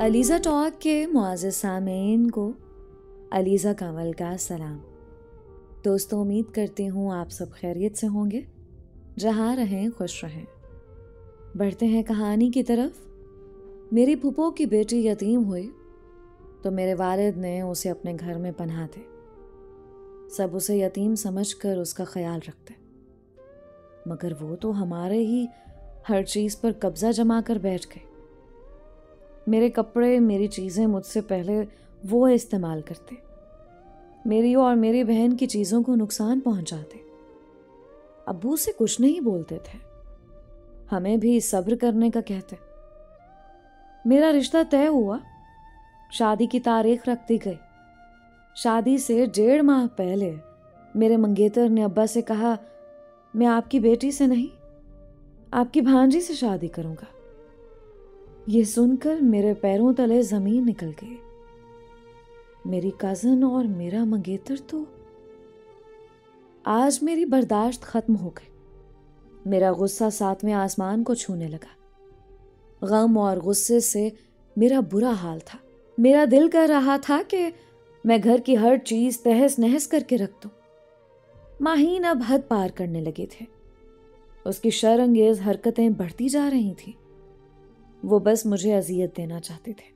Aliza talk के मुआज़्ज़िज़ सामीन को अलीज़ा कंवल का सलाम। दोस्तों, उम्मीद करती हूँ आप सब खैरियत से होंगे, जहाँ रहें खुश रहें। बढ़ते हैं कहानी की तरफ। मेरी फूफो की बेटी यतीम हुई तो मेरे वालिद ने उसे अपने घर में पनाह दी। सब उसे यतीम समझकर उसका ख्याल रखते, मगर वो तो हमारे ही हर चीज़ पर कब्जा जमा कर बैठ गए। मेरे कपड़े, मेरी चीज़ें मुझसे पहले वो इस्तेमाल करते, मेरी और मेरी बहन की चीज़ों को नुकसान पहुंचाते। अब्बू से कुछ नहीं बोलते थे, हमें भी सब्र करने का कहते। मेरा रिश्ता तय हुआ, शादी की तारीख रख दी गई। शादी से 1.5 माह पहले मेरे मंगेतर ने अब्बा से कहा, मैं आपकी बेटी से नहीं, आपकी भांजी से शादी करूंगा। ये सुनकर मेरे पैरों तले जमीन निकल गई। मेरी कजन और मेरा मंगेतर तो आज मेरी बर्दाश्त खत्म हो गई। मेरा गुस्सा 7वें आसमान को छूने लगा। गम और गुस्से से मेरा बुरा हाल था। मेरा दिल कर रहा था कि मैं घर की हर चीज तहस नहस करके रख दूं। माहीन अब हद पार करने लगे थे। उसकी शर्अंगेज हरकतें बढ़ती जा रही थी। वो बस मुझे अजियत देना चाहते थे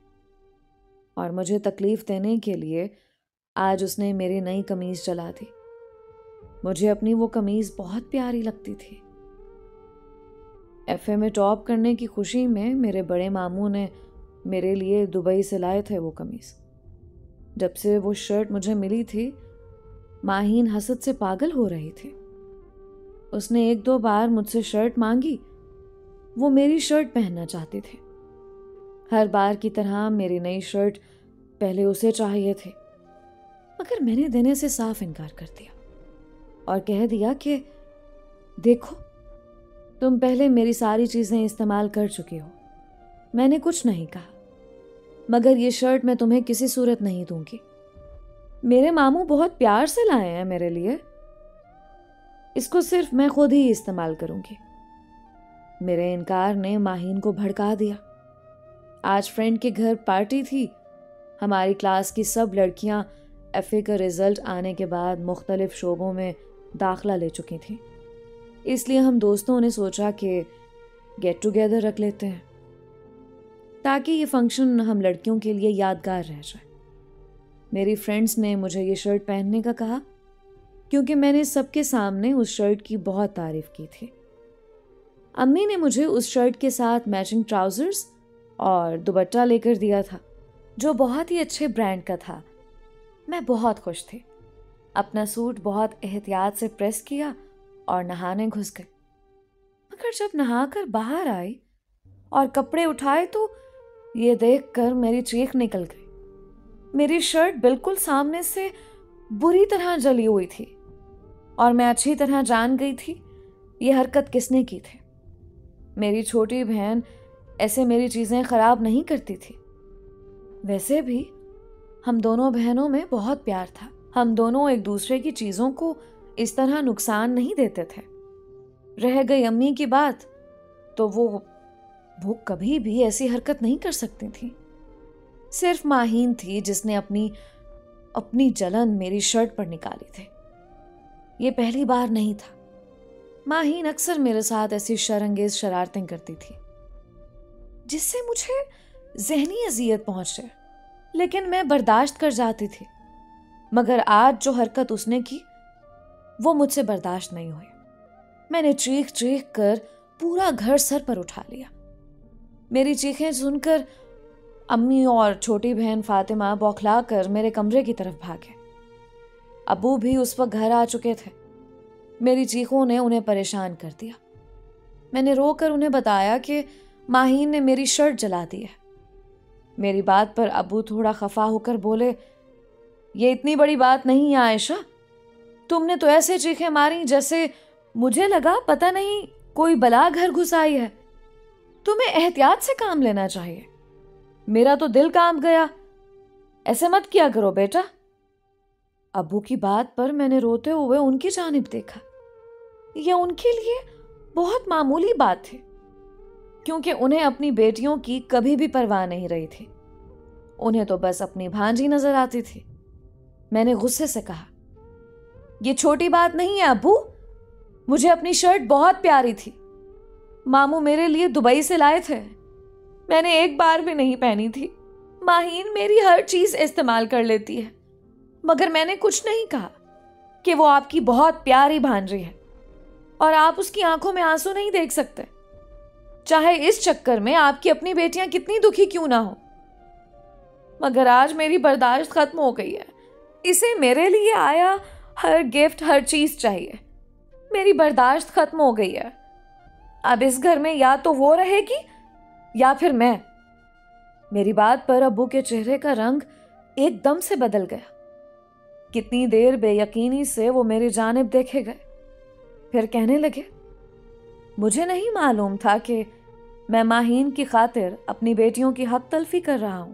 और मुझे तकलीफ देने के लिए आज उसने मेरी नई कमीज जला दी। मुझे अपनी वो कमीज बहुत प्यारी लगती थी। एफए में टॉप करने की खुशी में मेरे बड़े मामू ने मेरे लिए दुबई से लाए थे वो कमीज। जब से वो शर्ट मुझे मिली थी, माहीन हसद से पागल हो रही थी। उसने 1-2 बार मुझसे शर्ट मांगी। वो मेरी शर्ट पहनना चाहते थे। हर बार की तरह मेरी नई शर्ट पहले उसे चाहिए थे, मगर मैंने देने से साफ इनकार कर दिया और कह दिया कि देखो, तुम पहले मेरी सारी चीजें इस्तेमाल कर चुकी हो। मैंने कुछ नहीं कहा, मगर ये शर्ट मैं तुम्हें किसी सूरत नहीं दूंगी। मेरे मामू बहुत प्यार से लाए हैं मेरे लिए, इसको सिर्फ मैं खुद ही इस्तेमाल करूंगी। मेरे इनकार ने माहीन को भड़का दिया। आज फ्रेंड के घर पार्टी थी। हमारी क्लास की सब लड़कियां एफए का रिजल्ट आने के बाद मुख्तलिफ शोबों में दाखला ले चुकी थीं। इसलिए हम दोस्तों ने सोचा कि गेट टुगेदर रख लेते हैं, ताकि ये फंक्शन हम लड़कियों के लिए यादगार रह जाए। मेरी फ्रेंड्स ने मुझे ये शर्ट पहनने का कहा, क्योंकि मैंने सबके सामने उस शर्ट की बहुत तारीफ की थी। अम्मी ने मुझे उस शर्ट के साथ मैचिंग ट्राउजर्स और दुपट्टा लेकर दिया था, जो बहुत ही अच्छे ब्रांड का था। मैं बहुत खुश थी। अपना सूट बहुत एहतियात से प्रेस किया और नहाने घुस गई। मगर जब नहाकर बाहर आई और कपड़े उठाए तो ये देखकर मेरी चीख निकल गई। मेरी शर्ट बिल्कुल सामने से बुरी तरह जली हुई थी और मैं अच्छी तरह जान गई थी ये हरकत किसने की थी। मेरी छोटी बहन ऐसे मेरी चीजें खराब नहीं करती थी। वैसे भी हम दोनों बहनों में बहुत प्यार था। हम दोनों एक दूसरे की चीजों को इस तरह नुकसान नहीं देते थे। रह गई अम्मी की बात, तो वो कभी भी ऐसी हरकत नहीं कर सकती थी। सिर्फ माहीन थी जिसने अपनी जलन मेरी शर्ट पर निकाली थी। ये पहली बार नहीं था। माहीन अक्सर मेरे साथ ऐसी शर्अंगेज शरारतें करती थी, जिससे मुझे ज़हनी अजियत पहुंचे, लेकिन मैं बर्दाश्त कर जाती थी। मगर आज जो हरकत उसने की, वो मुझसे बर्दाश्त नहीं हुई। मैंने चीख चीख कर पूरा घर सर पर उठा लिया। मेरी चीखें सुनकर अम्मी और छोटी बहन फातिमा बौखला कर मेरे कमरे की तरफ भागे। अब्बू भी उस वक्त घर आ चुके थे। मेरी चीखों ने उन्हें परेशान कर दिया। मैंने रोकर उन्हें बताया कि माहीन ने मेरी शर्ट जला दी है। मेरी बात पर अब्बू थोड़ा खफा होकर बोले, ये इतनी बड़ी बात नहीं है आयशा। तुमने तो ऐसे चीखें मारी जैसे मुझे लगा पता नहीं कोई बला घर घुस आई है। तुम्हें एहतियात से काम लेना चाहिए। मेरा तो दिल कांप गया। ऐसे मत किया करो बेटा। अब्बू की बात पर मैंने रोते हुए उनकी जानिब देखा। यह उनके लिए बहुत मामूली बात थी, क्योंकि उन्हें अपनी बेटियों की कभी भी परवाह नहीं रही थी। उन्हें तो बस अपनी भांजी नजर आती थी। मैंने गुस्से से कहा, ये छोटी बात नहीं है अब्बू, मुझे अपनी शर्ट बहुत प्यारी थी, मामू मेरे लिए दुबई से लाए थे, मैंने एक बार भी नहीं पहनी थी। माहीन मेरी हर चीज इस्तेमाल कर लेती है, मगर मैंने कुछ नहीं कहा कि वो आपकी बहुत प्यारी भांजी है और आप उसकी आंखों में आंसू नहीं देख सकते, चाहे इस चक्कर में आपकी अपनी बेटियां कितनी दुखी क्यों ना हो। मगर आज मेरी बर्दाश्त खत्म हो गई है। इसे मेरे लिए आया हर गिफ्ट, हर चीज चाहिए। मेरी बर्दाश्त खत्म हो गई है। अब इस घर में या तो वो रहेगी या फिर मैं। मेरी बात पर अब्बू के चेहरे का रंग एकदम से बदल गया। कितनी देर बेयकीनी से वो मेरी जानिब देखे गए, फिर कहने लगे, मुझे नहीं मालूम था कि मैं माहीन की खातिर अपनी बेटियों की हक तलफी कर रहा हूं,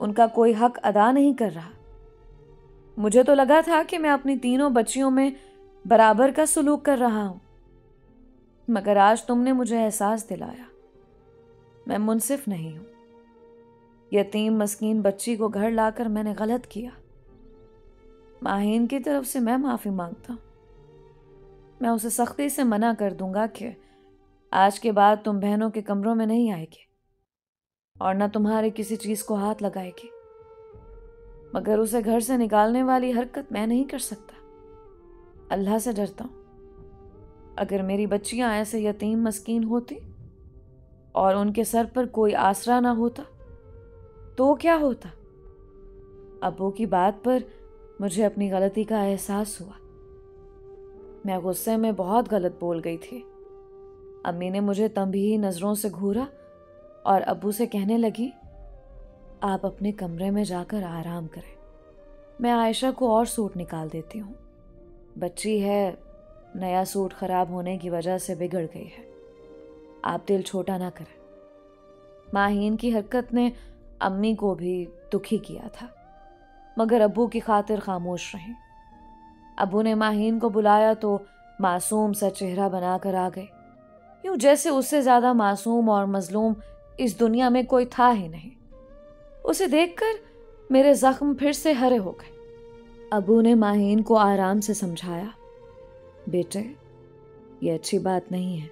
उनका कोई हक अदा नहीं कर रहा। मुझे तो लगा था कि मैं अपनी तीनों बच्चियों में बराबर का सलूक कर रहा हूं, मगर आज तुमने मुझे एहसास दिलाया मैं मुनसिफ नहीं हूं। यतीम मस्कीन बच्ची को घर लाकर मैंने गलत किया। माहीन की तरफ से मैं माफी मांगता हूं। मैं उसे सख्ती से मना कर दूंगा कि आज के बाद तुम बहनों के कमरों में नहीं आएगी और न तुम्हारे किसी चीज को हाथ लगाएगी, मगर उसे घर से निकालने वाली हरकत मैं नहीं कर सकता। अल्लाह से डरता हूं, अगर मेरी बच्चियां ऐसे यतीम मस्कीन होती और उनके सर पर कोई आसरा ना होता तो क्या होता। अब्बू की बात पर मुझे अपनी गलती का एहसास हुआ। मैं गुस्से में बहुत गलत बोल गई थी। अम्मी ने मुझे तंबीही नजरों से घूरा और अब्बू से कहने लगी, आप अपने कमरे में जाकर आराम करें, मैं आयशा को और सूट निकाल देती हूँ। बच्ची है, नया सूट खराब होने की वजह से बिगड़ गई है, आप दिल छोटा ना करें। माहीन की हरकत ने अम्मी को भी दुखी किया था, मगर अब्बू की खातिर खामोश रही। अब्बू ने माहीन को बुलाया तो मासूम सा चेहरा बनाकर आ गए, यूं जैसे उससे ज्यादा मासूम और मजलूम इस दुनिया में कोई था ही नहीं। उसे देखकर मेरे जख्म फिर से हरे हो गए। अब्बू ने माहीन को आराम से समझाया, बेटे ये अच्छी बात नहीं है,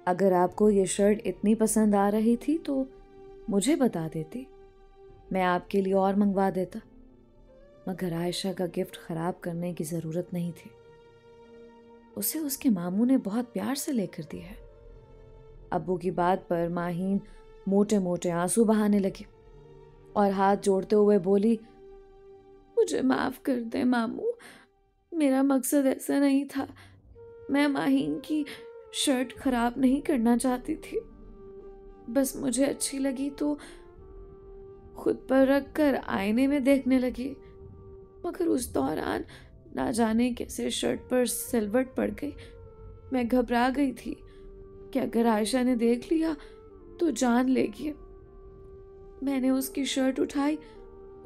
अगर आपको ये शर्ट इतनी पसंद आ रही थी तो मुझे बता देती, मैं आपके लिए और मंगवा देता, मगर आयशा का गिफ्ट खराब करने की जरूरत नहीं थी, उसे उसके मामू ने बहुत प्यार से लेकर दी है। अब्बू की बात पर माहीन मोटे मोटे आंसू बहाने लगी और हाथ जोड़ते हुए बोली, मुझे माफ कर दे मामू, मेरा मकसद ऐसा नहीं था, मैं माहीन की शर्ट खराब नहीं करना चाहती थी, बस मुझे अच्छी लगी तो खुद पर रख कर आईने में देखने लगी, मगर उस दौरान ना जाने कैसे शर्ट पर सिलवट पड़ गई। मैं घबरा गई थी कि अगर आयशा ने देख लिया तो जान लेगी। मैंने उसकी शर्ट उठाई,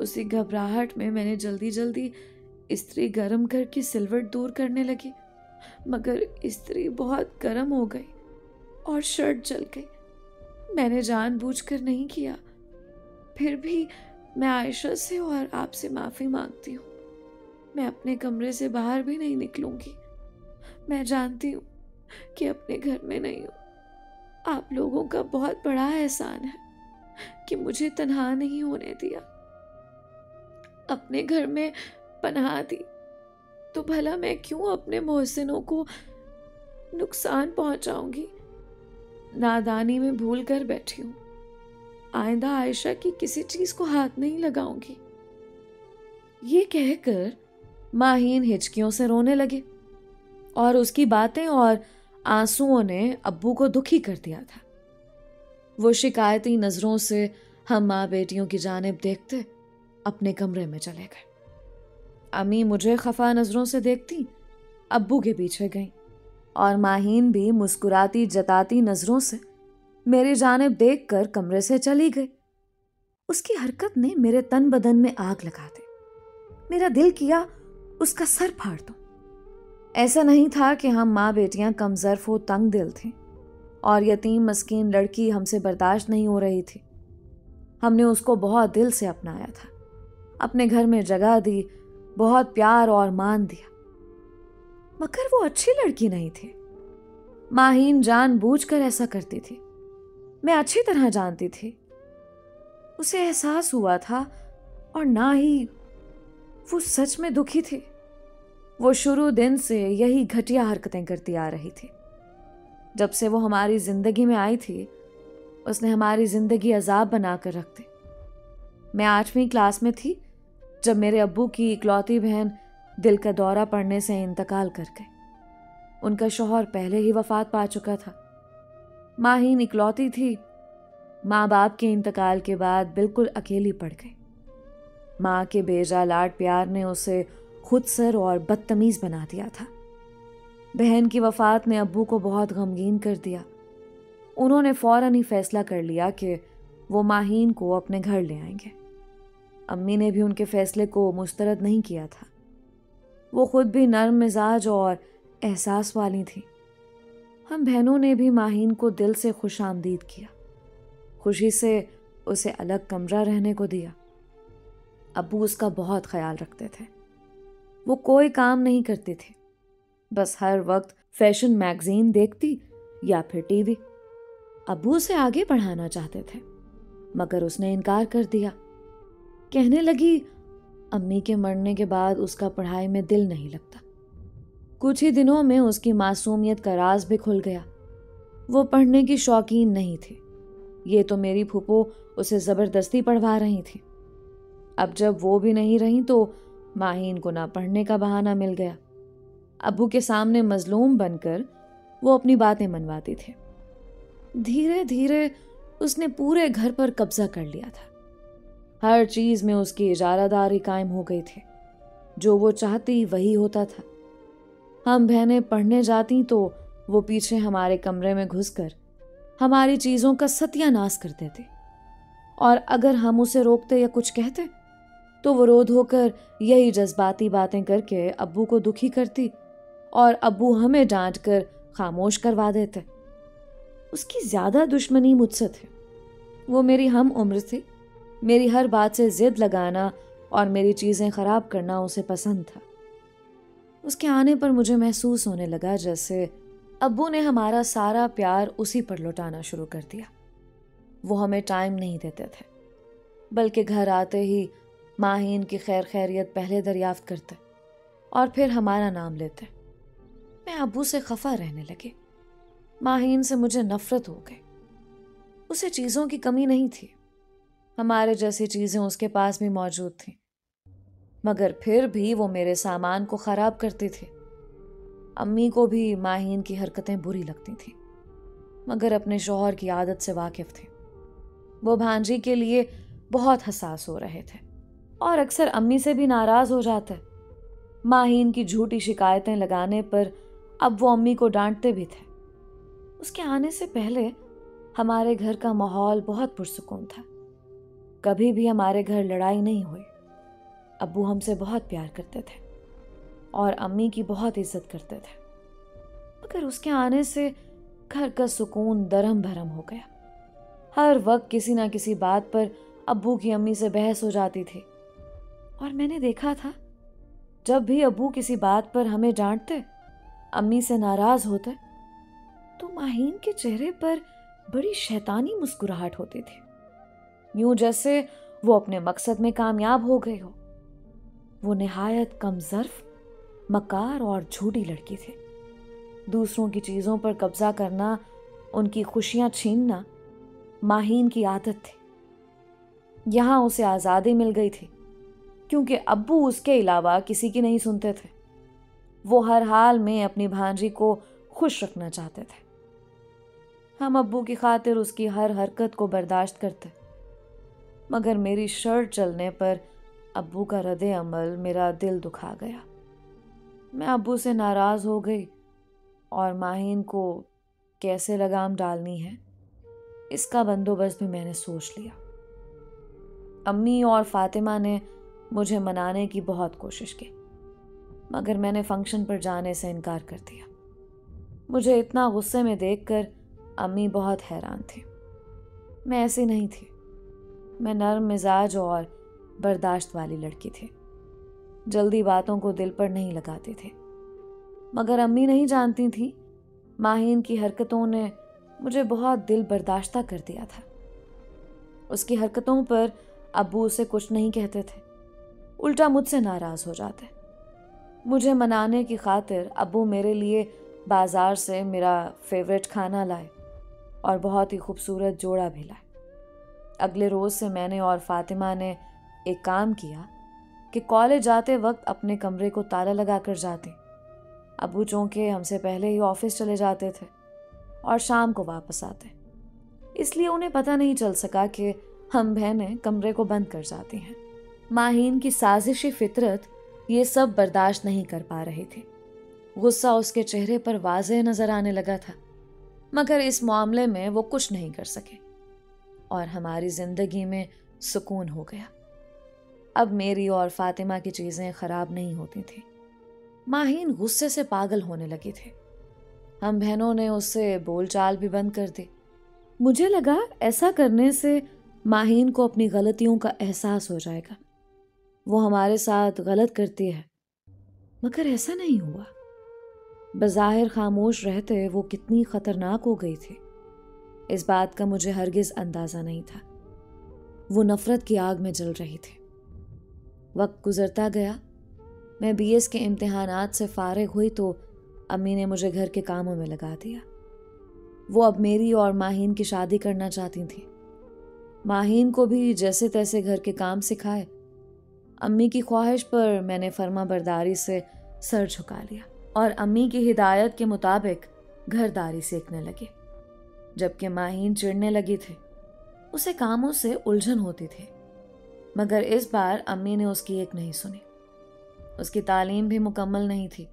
उसी घबराहट में मैंने जल्दी जल्दी इस्त्री गर्म करके सिलवट दूर करने लगी, मगर इस्त्री बहुत गर्म हो गई और शर्ट जल गई। मैंने जानबूझकर नहीं किया, फिर भी मैं आयशा से और आपसे माफी मांगती हूँ। मैं अपने कमरे से बाहर भी नहीं निकलूंगी। मैं जानती हूँ कि अपने घर में नहीं हूँ। आप लोगों का बहुत बड़ा एहसान है कि मुझे तन्हा नहीं होने दिया, अपने घर में पनाह दी, तो भला मैं क्यों अपने मोहसिनों को नुकसान पहुंचाऊंगी। नादानी में भूल कर बैठी हूँ, आइंदा आयशा की किसी चीज को हाथ नहीं लगाऊंगी। ये कहकर माहीन हिचकियों से रोने लगे और उसकी बातें और आंसुओं ने अब्बू को दुखी कर दिया था। वो शिकायती नजरों से हम माँ बेटियों की जानिब देखते अपने कमरे में चले गए। अम्मी मुझे खफा नजरों से देखती अब्बू के पीछे गईं और माहीन भी मुस्कुराती जताती नजरों से मेरी जानिब देखकर कमरे से चली गई। उसकी हरकत ने मेरे तन बदन में आग लगा दी। मेरा दिल किया उसका सर फाड़ दूं। ऐसा नहीं था कि हम माँ बेटियां कमजोर व तंग दिल थीं और यतीम मस्कीन लड़की हमसे बर्दाश्त नहीं हो रही थी। हमने उसको बहुत दिल से अपनाया था, अपने घर में जगह दी, बहुत प्यार और मान दिया। मगर वो अच्छी लड़की नहीं थी। माहीन जानबूझकर ऐसा करती थी। मैं अच्छी तरह जानती थी। उसे एहसास हुआ था, और ना ही वो सच में दुखी थी। वो शुरू दिन से यही घटिया हरकतें करती आ रही थी। जब से वो हमारी जिंदगी में आई थी, उसने हमारी जिंदगी अजाब बनाकर रख दी। मैं 8वीं क्लास में थी जब मेरे अब्बू की इकलौती बहन दिल का दौरा पड़ने से इंतकाल कर गई। उनका शौहर पहले ही वफात पा चुका था। माहीन इकलौती थी। माँ बाप के इंतकाल के बाद बिल्कुल अकेली पड़ गई। माँ के बेजा लाड प्यार ने उसे खुदसर और बदतमीज बना दिया था। बहन की वफात ने अब्बू को बहुत गमगीन कर दिया। उन्होंने फौरन ही फैसला कर लिया कि वो माहीन को अपने घर ले आएंगे। अम्मी ने भी उनके फैसले को मुस्तरद नहीं किया था। वो खुद भी नर्म मिजाज और एहसास वाली थी। हम बहनों ने भी माहीन को दिल से खुशामदीद किया, खुशी से उसे अलग कमरा रहने को दिया। अब्बू उसका बहुत ख्याल रखते थे। वो कोई काम नहीं करती थी, बस हर वक्त फैशन मैगजीन देखती या फिर टीवी। अब्बू उसे आगे बढ़ाना चाहते थे, मगर उसने इनकार कर दिया। कहने लगी अम्मी के मरने के बाद उसका पढ़ाई में दिल नहीं लगता। कुछ ही दिनों में उसकी मासूमियत का राज भी खुल गया। वो पढ़ने की शौकीन नहीं थी। ये तो मेरी फूफो उसे जबरदस्ती पढ़वा रही थी। अब जब वो भी नहीं रही तो माहीन को ना पढ़ने का बहाना मिल गया। अब्बू के सामने मजलूम बनकर वो अपनी बातें मनवाती थी। धीरे धीरे उसने पूरे घर पर कब्जा कर लिया था। हर चीज में उसकी इजारादारी कायम हो गई थी। जो वो चाहती वही होता था। हम बहनें पढ़ने जाती तो वो पीछे हमारे कमरे में घुसकर हमारी चीजों का सत्यानाश कर देते, और अगर हम उसे रोकते या कुछ कहते तो वो रोध होकर यही जज्बाती बातें करके अब्बू को दुखी करती, और अब्बू हमें डांट कर खामोश करवा देते। उसकी ज्यादा दुश्मनी मुझसे थी। वो मेरी हम उम्र थी। मेरी हर बात से जिद लगाना और मेरी चीजें खराब करना उसे पसंद था। उसके आने पर मुझे महसूस होने लगा जैसे अब्बू ने हमारा सारा प्यार उसी पर लौटाना शुरू कर दिया। वो हमें टाइम नहीं देते थे, बल्कि घर आते ही माहीन की खैर खैरियत पहले दरियाफ्त करते और फिर हमारा नाम लेते। मैं अब्बू से खफा रहने लगी। माहीन से मुझे नफरत हो गई। उसे चीजों की कमी नहीं थी। हमारे जैसी चीजें उसके पास भी मौजूद थीं, मगर फिर भी वो मेरे सामान को खराब करती थी। अम्मी को भी माहीन की हरकतें बुरी लगती थीं, मगर अपने शौहर की आदत से वाकिफ थी। वो भांजी के लिए बहुत हसास हो रहे थे और अक्सर अम्मी से भी नाराज हो जाते। माहीन की झूठी शिकायतें लगाने पर अब वो अम्मी को डांटते भी थे। उसके आने से पहले हमारे घर का माहौल बहुत पुरसुकून था। कभी भी हमारे घर लड़ाई नहीं हुई। अब्बू हमसे बहुत प्यार करते थे और अम्मी की बहुत इज्जत करते थे, मगर उसके आने से घर का सुकून दरम भरम हो गया। हर वक्त किसी ना किसी बात पर अब्बू की अम्मी से बहस हो जाती थी, और मैंने देखा था जब भी अब्बू किसी बात पर हमें डांटते, अम्मी से नाराज होते, तो माहीन के चेहरे पर बड़ी शैतानी मुस्कुराहट होती थी, यूं जैसे वो अपने मकसद में कामयाब हो गई हो। वो निहायत कमजर्फ, मकार और झूठी लड़की थी। दूसरों की चीजों पर कब्जा करना, उनकी खुशियां छीनना माहीन की आदत थी। यहां उसे आजादी मिल गई थी क्योंकि अब्बू उसके अलावा किसी की नहीं सुनते थे। वो हर हाल में अपनी भांजी को खुश रखना चाहते थे। हम अब्बू की खातिर उसकी हर हरकत को बर्दाश्त करते, मगर मेरी शर्ट चलने पर अब्बू का रद्द अमल मेरा दिल दुखा गया। मैं अब्बू से नाराज हो गई और माहीन को कैसे लगाम डालनी है इसका बंदोबस्त भी मैंने सोच लिया। अम्मी और फातिमा ने मुझे मनाने की बहुत कोशिश की, मगर मैंने फंक्शन पर जाने से इनकार कर दिया। मुझे इतना गुस्से में देखकर अम्मी बहुत हैरान थी। मैं ऐसी नहीं थी। मैं नर्म मिजाज और बर्दाश्त वाली लड़की थी। जल्दी बातों को दिल पर नहीं लगाती थी। मगर अम्मी नहीं जानती थी, माहीन की हरकतों ने मुझे बहुत दिल बर्दाश्ता कर दिया था। उसकी हरकतों पर अब्बू उसे कुछ नहीं कहते थे, उल्टा मुझसे नाराज हो जाते। मुझे मनाने की खातिर अब्बू मेरे लिए बाजार से मेरा फेवरेट खाना लाए और बहुत ही खूबसूरत जोड़ा भी लाए। अगले रोज़ से मैंने और फातिमा ने एक काम किया कि कॉलेज जाते वक्त अपने कमरे को ताला लगा कर जाते। अब्बू चूँकि हमसे पहले ही ऑफिस चले जाते थे और शाम को वापस आते, इसलिए उन्हें पता नहीं चल सका कि हम बहनें कमरे को बंद कर जाती हैं। माहीन की साजिशी फितरत ये सब बर्दाश्त नहीं कर पा रही थी। गुस्सा उसके चेहरे पर वाज़ेह नजर आने लगा था, मगर इस मामले में वो कुछ नहीं कर सके और हमारी जिंदगी में सुकून हो गया। अब मेरी और फातिमा की चीजें खराब नहीं होती थी। माहीन गुस्से से पागल होने लगी थी। हम बहनों ने उससे बोलचाल भी बंद कर दी। मुझे लगा ऐसा करने से माहीन को अपनी गलतियों का एहसास हो जाएगा, वो हमारे साथ गलत करती है, मगर ऐसा नहीं हुआ। बज़ाहिर खामोश रहते वो कितनी खतरनाक हो गई थी, इस बात का मुझे हरगिज अंदाजा नहीं था। वो नफरत की आग में जल रही थी। वक्त गुजरता गया। मैं बीएस के इम्तिहानात से फारिग हुई तो अम्मी ने मुझे घर के कामों में लगा दिया। वो अब मेरी और माहीन की शादी करना चाहती थी। माहीन को भी जैसे तैसे घर के काम सिखाए। अम्मी की ख्वाहिश पर मैंने फर्मा बरदारी से सर झुका लिया और अम्मी की हिदायत के मुताबिक घरदारी सीखने लगी। जबकि माहीन चिढ़ने लगी थी, उसे कामों से उलझन होती थी, मगर इस बार अम्मी ने उसकी एक नहीं सुनी। उसकी तालीम भी मुकम्मल नहीं थी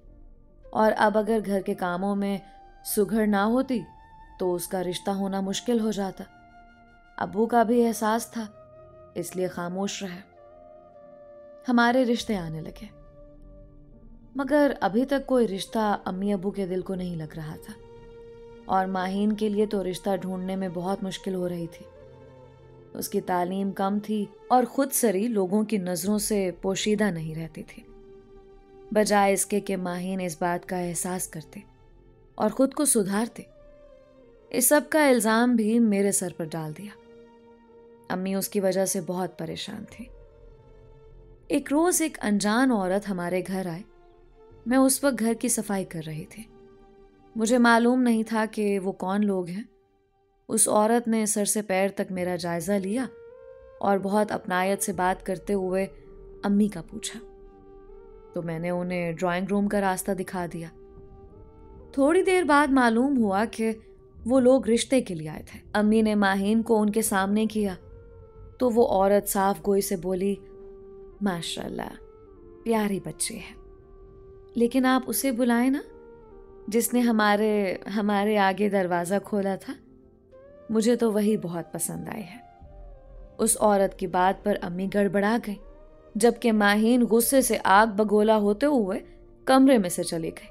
और अब अगर घर के कामों में सुघड़ ना होती तो उसका रिश्ता होना मुश्किल हो जाता। अब्बू का भी एहसास था, इसलिए खामोश रहे। हमारे रिश्ते आने लगे, मगर अभी तक कोई रिश्ता अम्मी अब्बू के दिल को नहीं लग रहा था और माहीन के लिए तो रिश्ता ढूंढने में बहुत मुश्किल हो रही थी। उसकी तालीम कम थी और खुद सरी लोगों की नज़रों से पोशीदा नहीं रहती थी, बजाय इसके कि माहीन इस बात का एहसास करते और खुद को सुधारते। इस सब का इल्ज़ाम भी मेरे सर पर डाल दिया। अम्मी उसकी वजह से बहुत परेशान थी। एक रोज़ एक अनजान औरत हमारे घर आए। मैं उस वक्त घर की सफाई कर रही थी। मुझे मालूम नहीं था कि वो कौन लोग हैं। उस औरत ने सर से पैर तक मेरा जायज़ा लिया और बहुत अपनायत से बात करते हुए अम्मी का पूछा, तो मैंने उन्हें ड्राइंग रूम का रास्ता दिखा दिया। थोड़ी देर बाद मालूम हुआ कि वो लोग रिश्ते के लिए आए थे। अम्मी ने माहीन को उनके सामने किया तो वो औरत साफ गोई से बोली, माशाल्लाह प्यारी बच्ची है, लेकिन आप उसे बुलाएं ना जिसने हमारे आगे दरवाज़ा खोला था। मुझे तो वही बहुत पसंद आई है। उस औरत की बात पर अम्मी गड़बड़ा गई, जबकि माहीन गुस्से से आग बगोला होते हुए कमरे में से चली गई।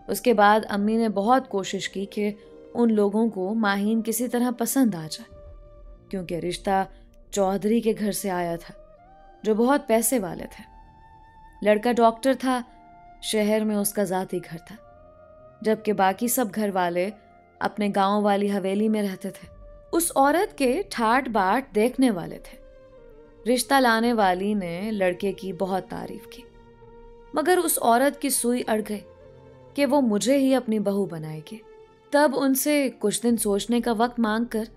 उसके बाद अम्मी ने बहुत कोशिश की कि उन लोगों को माहीन किसी तरह पसंद आ जाए, क्योंकि रिश्ता चौधरी के घर से आया था जो बहुत पैसे वाले थे। लड़का डॉक्टर था, शहर में उसका ज़ाती घर था, जबकि बाकी सब घर वाले अपने गांव वाली हवेली में रहते थे। उस औरत के ठाट बाट देखने वाले थे। रिश्ता लाने वाली ने लड़के की बहुत तारीफ की, मगर उस औरत की सुई अड़ गई कि वो मुझे ही अपनी बहू बनाएगी। तब उनसे कुछ दिन सोचने का वक्त मांगकर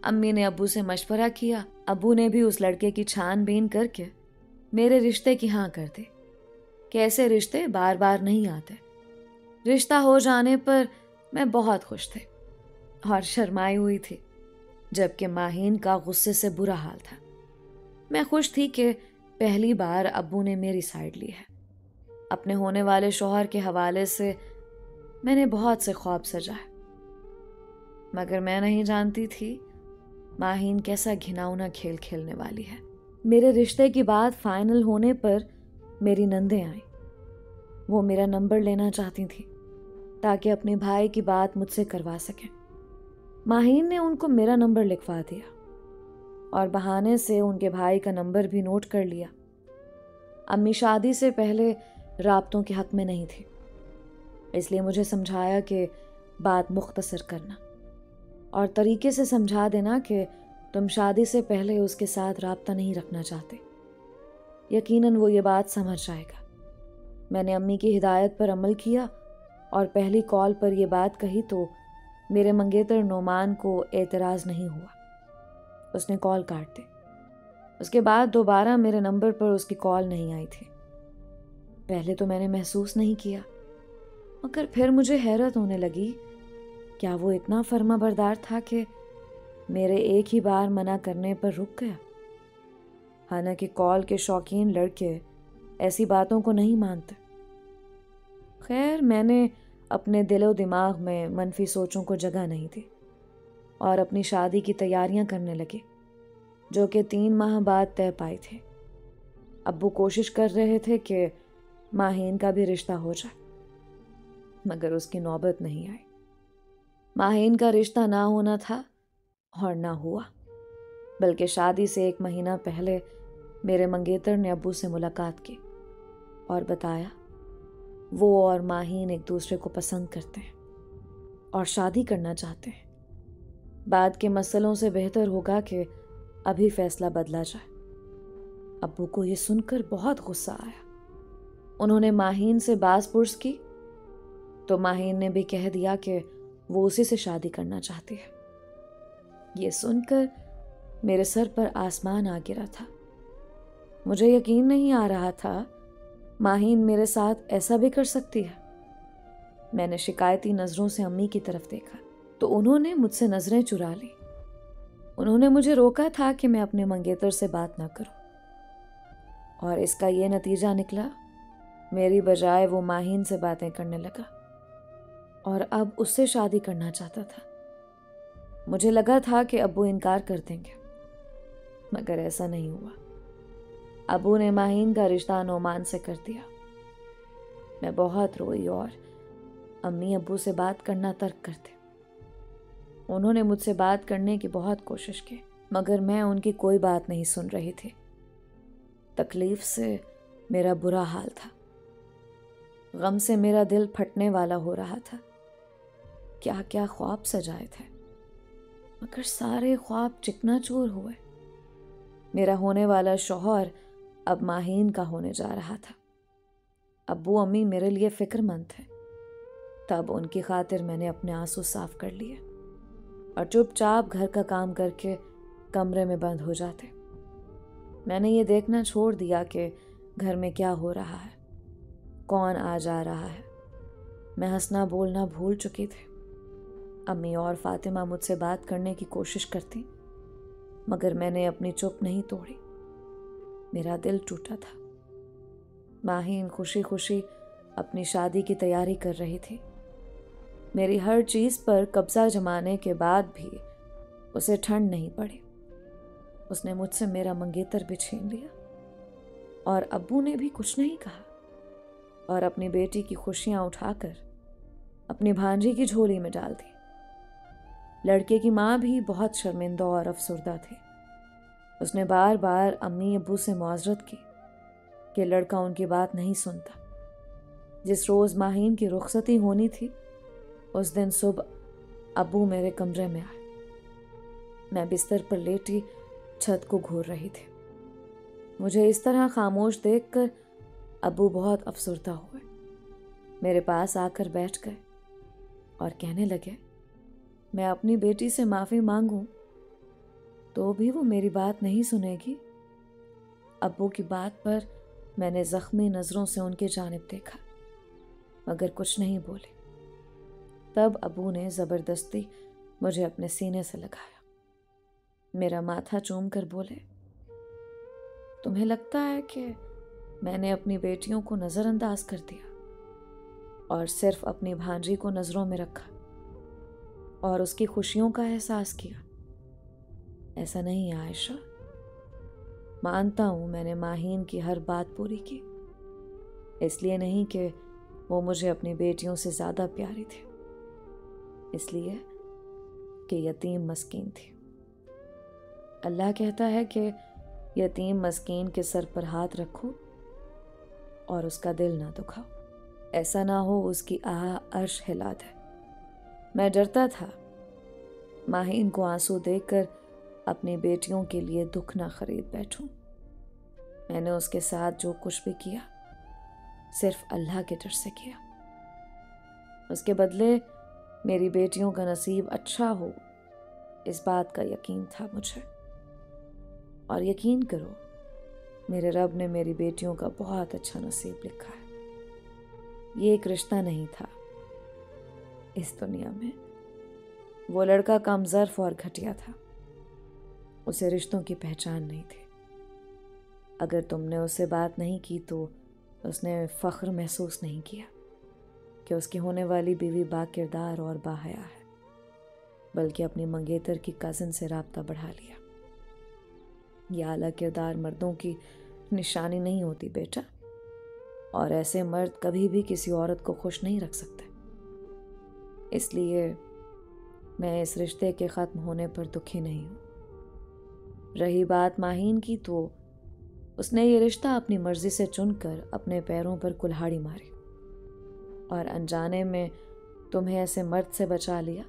अम्मी ने अब्बू से मशवरा किया। अब्बू ने भी उस लड़के की छानबीन करके मेरे रिश्ते की हाँ कर दी कि ऐसे रिश्ते बार बार नहीं आते। रिश्ता हो जाने पर मैं बहुत खुश थी और शर्माई हुई थी, जबकि माहीन का गुस्से से बुरा हाल था। मैं खुश थी कि पहली बार अब्बू ने मेरी साइड ली है। अपने होने वाले शौहर के हवाले से मैंने बहुत से ख्वाब सजाए, मगर मैं नहीं जानती थी माहीन कैसा घिनौना खेल खेलने वाली है। मेरे रिश्ते की बात फाइनल होने पर मेरी नंदें आईं। वो मेरा नंबर लेना चाहती थी ताकि अपने भाई की बात मुझसे करवा सकें। माहीन ने उनको मेरा नंबर लिखवा दिया। और बहाने से उनके भाई का नंबर भी नोट कर लिया। अम्मी शादी से पहले राब्तों के हक में नहीं थी, इसलिए मुझे समझाया कि बात मुख्तसर करना और तरीके से समझा देना कि तुम शादी से पहले उसके साथ राब्ता नहीं रखना चाहते। यकीनन वो ये बात समझ जाएगा। मैंने अम्मी की हिदायत पर अमल किया और पहली कॉल पर यह बात कही तो मेरे मंगेतर नोमान को एतराज़ नहीं हुआ। उसने कॉल काट दी। उसके बाद दोबारा मेरे नंबर पर उसकी कॉल नहीं आई थी। पहले तो मैंने महसूस नहीं किया, मगर फिर मुझे हैरत होने लगी। क्या वो इतना फर्माबरदार था कि मेरे एक ही बार मना करने पर रुक गया? हालांकि कॉल के शौकीन लड़के ऐसी बातों को नहीं मानते। खैर, मैंने अपने दिलो दिमाग में मनफी सोचों को जगह नहीं दी और अपनी शादी की तैयारियां करने लगी, जो कि 3 माह बाद तय पाई थी। अब्बू कोशिश कर रहे थे कि माहीन का भी रिश्ता हो जाए, मगर उसकी नौबत नहीं आई। माहीन का रिश्ता ना होना था और ना हुआ, बल्कि शादी से 1 महीना पहले मेरे मंगेतर ने अब्बू से मुलाकात की और बताया वो और माहीन एक दूसरे को पसंद करते हैं और शादी करना चाहते हैं। बाद के मसलों से बेहतर होगा कि अभी फैसला बदला जाए। अब्बू को यह सुनकर बहुत गुस्सा आया। उन्होंने माहीन से बास पुर्स की तो माहीन ने भी कह दिया कि वो उसी से शादी करना चाहती है। ये सुनकर मेरे सर पर आसमान आ गिरा था। मुझे यकीन नहीं आ रहा था माहीन मेरे साथ ऐसा भी कर सकती है। मैंने शिकायती नजरों से अम्मी की तरफ देखा तो उन्होंने मुझसे नजरें चुरा ली। उन्होंने मुझे रोका था कि मैं अपने मंगेतर से बात ना करूं, और इसका ये नतीजा निकला, मेरी बजाय वो माहीन से बातें करने लगा और अब उससे शादी करना चाहता था। मुझे लगा था कि अब्बू इनकार कर देंगे, मगर ऐसा नहीं हुआ। अब्बू ने माहीन का रिश्ता नोमान से कर दिया। मैं बहुत रोई और अम्मी अब्बू से बात करना तर्क कर दी। उन्होंने मुझसे बात करने की बहुत कोशिश की, मगर मैं उनकी कोई बात नहीं सुन रही थी। तकलीफ से मेरा बुरा हाल था। गम से मेरा दिल फटने वाला हो रहा था। क्या क्या ख्वाब सजाए थे, मगर सारे ख्वाब चिकनाचूर हुए। मेरा होने वाला शौहर अब माहीन का होने जा रहा था। अब्बू अम्मी मेरे लिए फिक्रमंद थे। तब उनकी खातिर मैंने अपने आंसू साफ कर लिए और चुपचाप घर का काम करके कमरे में बंद हो जाते। मैंने ये देखना छोड़ दिया कि घर में क्या हो रहा है, कौन आ जा रहा है। मैं हंसना बोलना भूल चुकी थी। अम्मी और फातिमा मुझसे बात करने की कोशिश करती, मगर मैंने अपनी चुप नहीं तोड़ी। मेरा दिल टूटा था। माहीन खुशी खुशी अपनी शादी की तैयारी कर रही थी। मेरी हर चीज़ पर कब्जा जमाने के बाद भी उसे ठंड नहीं पड़ी। उसने मुझसे मेरा मंगेतर भी छीन लिया और अब्बू ने भी कुछ नहीं कहा और अपनी बेटी की खुशियां उठाकर अपनी भांजी की झोली में डाल दी। लड़के की माँ भी बहुत शर्मिंदा और अफसुर्दा थी। उसने बार बार अम्मी अब्बू से मुआज़रत की कि लड़का उनकी बात नहीं सुनता। जिस रोज़ माहीन की रुखसती होनी थी, उस दिन सुबह अब्बू मेरे कमरे में आए। मैं बिस्तर पर लेटी छत को घूर रही थी। मुझे इस तरह खामोश देखकर अब्बू बहुत अफसुर्दा हुए। मेरे पास आकर बैठ गए और कहने लगे, मैं अपनी बेटी से माफ़ी मांगूं तो भी वो मेरी बात नहीं सुनेगी। अब्बू की बात पर मैंने ज़ख्मी नज़रों से उनकी जानिब देखा, मगर कुछ नहीं बोली। तब अब्बू ने ज़बरदस्ती मुझे अपने सीने से लगाया। मेरा माथा चूम कर बोले, तुम्हें लगता है कि मैंने अपनी बेटियों को नज़रअंदाज कर दिया और सिर्फ अपनी भांजी को नज़रों में रखा और उसकी खुशियों का एहसास किया? ऐसा नहीं है आयशा। मानता हूं मैंने माहीन की हर बात पूरी की, इसलिए नहीं कि वो मुझे अपनी बेटियों से ज़्यादा प्यारी थी, इसलिए कि यतीम मस्कीन थी। अल्लाह कहता है कि यतीम मस्कीन के सर पर हाथ रखो और उसका दिल ना दुखाओ, ऐसा ना हो उसकी आह अर्श हिला दे। मैं डरता था माहीन को आंसू देकर अपनी बेटियों के लिए दुख ना खरीद बैठूं। मैंने उसके साथ जो कुछ भी किया सिर्फ अल्लाह के डर से किया। उसके बदले मेरी बेटियों का नसीब अच्छा हो, इस बात का यकीन था मुझे। और यकीन करो, मेरे रब ने मेरी बेटियों का बहुत अच्छा नसीब लिखा है। ये एक रिश्ता नहीं था इस दुनिया में। वो लड़का कमज़र्फ और घटिया था, उसे रिश्तों की पहचान नहीं थी। अगर तुमने उससे बात नहीं की तो उसने फ़ख्र महसूस नहीं किया कि उसकी होने वाली बीवी बाकिरदार और बाहया है, बल्कि अपनी मंगेतर की कज़न से राब्ता बढ़ा लिया। यह आला किरदार मर्दों की निशानी नहीं होती बेटा, और ऐसे मर्द कभी भी किसी औरत को खुश नहीं रख सकते। इसलिए मैं इस रिश्ते के ख़त्म होने पर दुखी नहीं हूँ। रही बात माहीन की, तो उसने ये रिश्ता अपनी मर्जी से चुनकर अपने पैरों पर कुल्हाड़ी मारी और अनजाने में तुम्हें ऐसे मर्द से बचा लिया।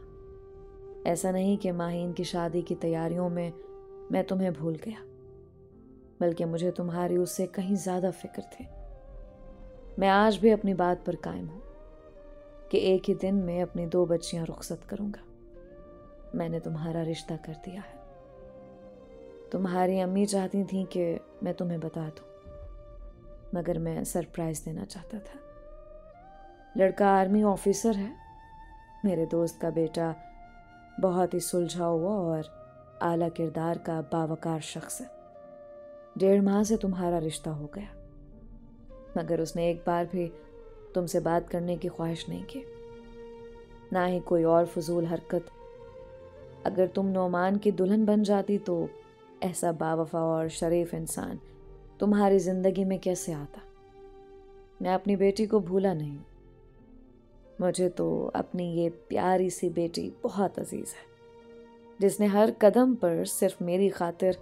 ऐसा नहीं कि माहीन की शादी की तैयारियों में मैं तुम्हें भूल गया, बल्कि मुझे तुम्हारी उससे कहीं ज़्यादा फिक्र थी। मैं आज भी अपनी बात पर कायम हूँ कि एक ही दिन में अपनी 2 बच्चियां रुखसत करूँगा। मैंने तुम्हारा रिश्ता कर दिया है। तुम्हारी अम्मी चाहती थी कि मैं तुम्हें बता दूँ, मगर मैं सरप्राइज़ देना चाहता था। लड़का आर्मी ऑफिसर है। मेरे दोस्त का बेटा बहुत ही सुलझा हुआ और आला किरदार का बावकार शख्स है। 1.5 माह से तुम्हारा रिश्ता हो गया, मगर उसने एक बार भी तुमसे बात करने की ख्वाहिश नहीं की, ना ही कोई और फजूल हरकत। अगर तुम नोमान की दुल्हन बन जाती तो ऐसा बावफा और शरीफ इंसान तुम्हारी ज़िंदगी में कैसे आता। मैं अपनी बेटी को भूला नहीं। मुझे तो अपनी ये प्यारी सी बेटी बहुत अजीज़ है, जिसने हर कदम पर सिर्फ मेरी खातिर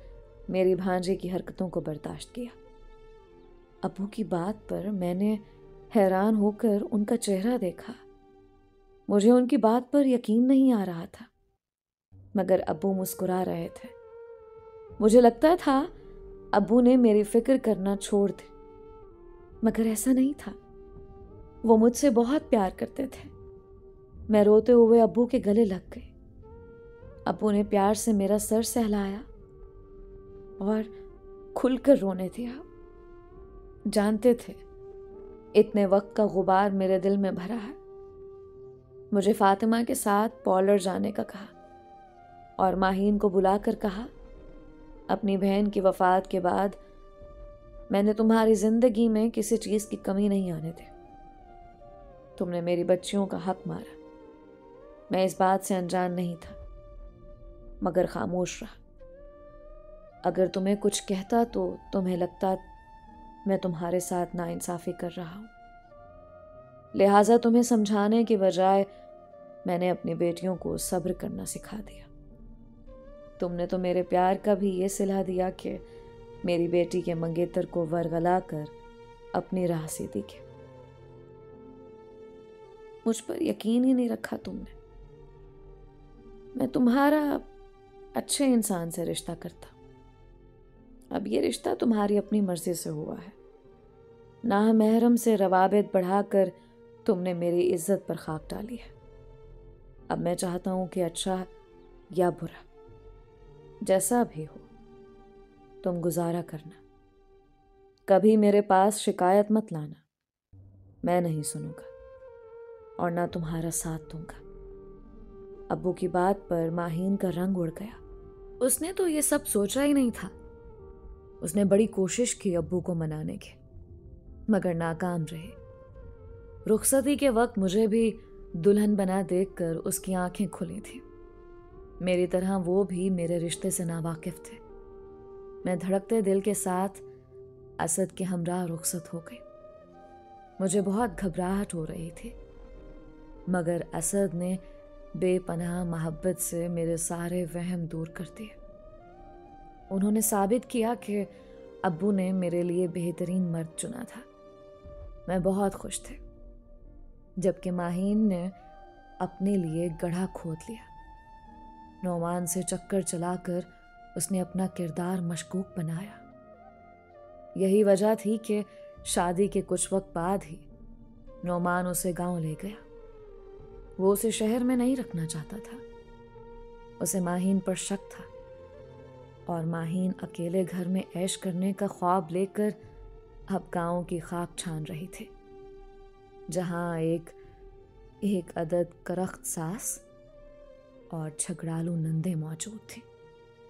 मेरी भांजे की हरकतों को बर्दाश्त किया। अब्बू की बात पर मैंने हैरान होकर उनका चेहरा देखा। मुझे उनकी बात पर यकीन नहीं आ रहा था, मगर अब्बू मुस्कुरा रहे थे। मुझे लगता था अब्बू ने मेरी फिक्र करना छोड़ दी, मगर ऐसा नहीं था। वो मुझसे बहुत प्यार करते थे। मैं रोते हुए अब्बू के गले लग गई। अब्बू ने प्यार से मेरा सर सहलाया और खुलकर रोने दिया। जानते थे इतने वक्त का गुबार मेरे दिल में भरा है। मुझे फातिमा के साथ पॉलर जाने का कहा और माहीन को बुलाकर कहा, अपनी बहन की वफात के बाद मैंने तुम्हारी जिंदगी में किसी चीज की कमी नहीं आने दी। तुमने मेरी बच्चियों का हक मारा। मैं इस बात से अनजान नहीं था, मगर खामोश रहा। अगर तुम्हें कुछ कहता तो तुम्हें लगता मैं तुम्हारे साथ नाइंसाफी कर रहा हूं। लिहाजा तुम्हें समझाने के बजाय मैंने अपनी बेटियों को सब्र करना सिखा दिया। तुमने तो मेरे प्यार का भी ये सिला दिया कि मेरी बेटी के मंगेतर को वरगला कर अपनी राह सीधी की। मुझ पर यकीन ही नहीं रखा तुमने। मैं तुम्हारा अच्छे इंसान से रिश्ता करता। अब ये रिश्ता तुम्हारी अपनी मर्जी से हुआ है। नामहरम से रवाबित बढ़ाकर तुमने मेरी इज्जत पर खाक डाली है। अब मैं चाहता हूं कि अच्छा या बुरा जैसा भी हो, तुम गुजारा करना। कभी मेरे पास शिकायत मत लाना। मैं नहीं सुनूंगा और ना तुम्हारा साथ दूंगा। अब्बू की बात पर माहीन का रंग उड़ गया। उसने तो ये सब सोचा ही नहीं था। उसने बड़ी कोशिश की अब्बू को मनाने की, मगर नाकाम रही। रुखसती के वक्त मुझे भी दुल्हन बना देखकर उसकी आंखें खुली थी। मेरी तरह वो भी मेरे रिश्ते से नावाकिफ थे। मैं धड़कते दिल के साथ असद के हमराह रुखसत हो गई। मुझे बहुत घबराहट हो रही थी, मगर असद ने बेपनाह मोहब्बत से मेरे सारे वहम दूर कर दिए। उन्होंने साबित किया कि अब्बू ने मेरे लिए बेहतरीन मर्द चुना था। मैं बहुत खुश थे, जबकि माहीन ने अपने लिए गड्ढा खोद लिया। नौमान से चक्कर चलाकर उसने अपना किरदार मशकूक बनाया। यही वजह थी कि शादी के कुछ वक्त बाद ही नौमान उसे गांव ले गया। वो उसे शहर में नहीं रखना चाहता था। उसे माहीन पर शक था और माहीन अकेले घर में ऐश करने का ख्वाब लेकर अब गांव की खाक छान रही थी, जहां एक अदद करख्त सास और झगड़ालू नंदे मौजूद थी।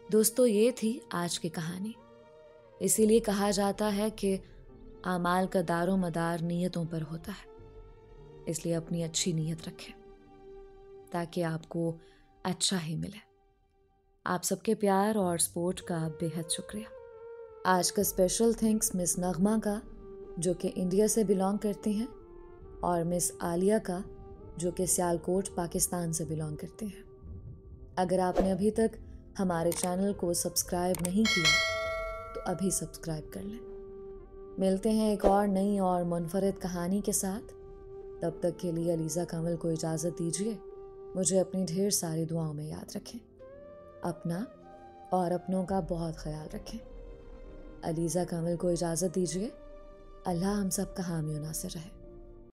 दोस्तों, ये थी आज की कहानी। इसीलिए कहा जाता है कि आमाल का दारो मदार नीयतों पर होता है। इसलिए अपनी अच्छी नीयत रखें ताकि आपको अच्छा ही मिले। आप सबके प्यार और सपोर्ट का बेहद शुक्रिया। आज का स्पेशल थैंक्स मिस नगमा का, जो कि इंडिया से बिलोंग करती हैं, और मिस आलिया का, जो कि सियालकोट पाकिस्तान से बिलोंग करते हैं। अगर आपने अभी तक हमारे चैनल को सब्सक्राइब नहीं किया तो अभी सब्सक्राइब कर लें। मिलते हैं एक और नई और मुनफरिद कहानी के साथ। तब तक के लिए अलीज़ा कमल को इजाज़त दीजिए। मुझे अपनी ढेर सारी दुआओं में याद रखें। अपना और अपनों का बहुत ख्याल रखें। अलीज़ा कमल को इजाज़त दीजिए। अल्लाह हम सब का हामी और नासिर रहे।